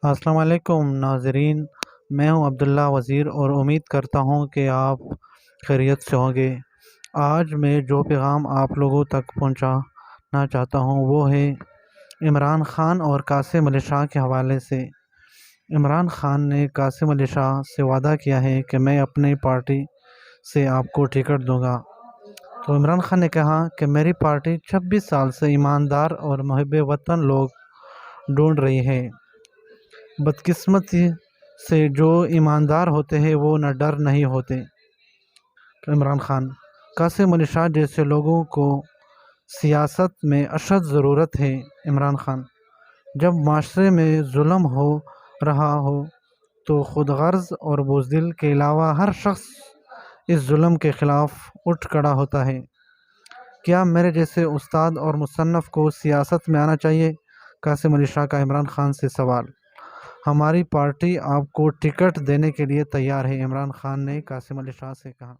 السلام علیکم ناظرین، میں ہوں عبداللہ وزیر اور امید کرتا ہوں کہ آپ خیریت سے ہوں گے۔ آج میں جو پیغام آپ لوگوں تک پہنچانا چاہتا ہوں وہ ہے عمران خان اور قاسم علی شاہ کے حوالے سے۔ عمران خان نے قاسم علی شاہ سے وعدہ کیا ہے کہ میں اپنی پارٹی سے آپ کو ٹکٹ دوں گا۔ تو عمران خان نے کہا کہ میری پارٹی 26 سال سے ایماندار اور محب وطن لوگ ڈھونڈ رہی ہے۔ بدقسمتی سے جو ایماندار ہوتے ہیں وہ نہ ڈر نہیں ہوتے۔ عمران خان: قاسم علی شاہ جیسے لوگوں کو سیاست میں اشد ضرورت ہے۔ عمران خان: جب معاشرے میں ظلم ہو رہا ہو تو خود غرض اور بزدل کے علاوہ ہر شخص اس ظلم کے خلاف اٹھ کھڑا ہوتا ہے۔ کیا میرے جیسے استاد اور مصنف کو سیاست میں آنا چاہیے؟ قاسم علی شاہ کا عمران خان سے سوال۔ ہماری پارٹی آپ کو ٹکٹ دینے کے لیے تیار ہے، عمران خان نے قاسم علی شاہ سے کہا۔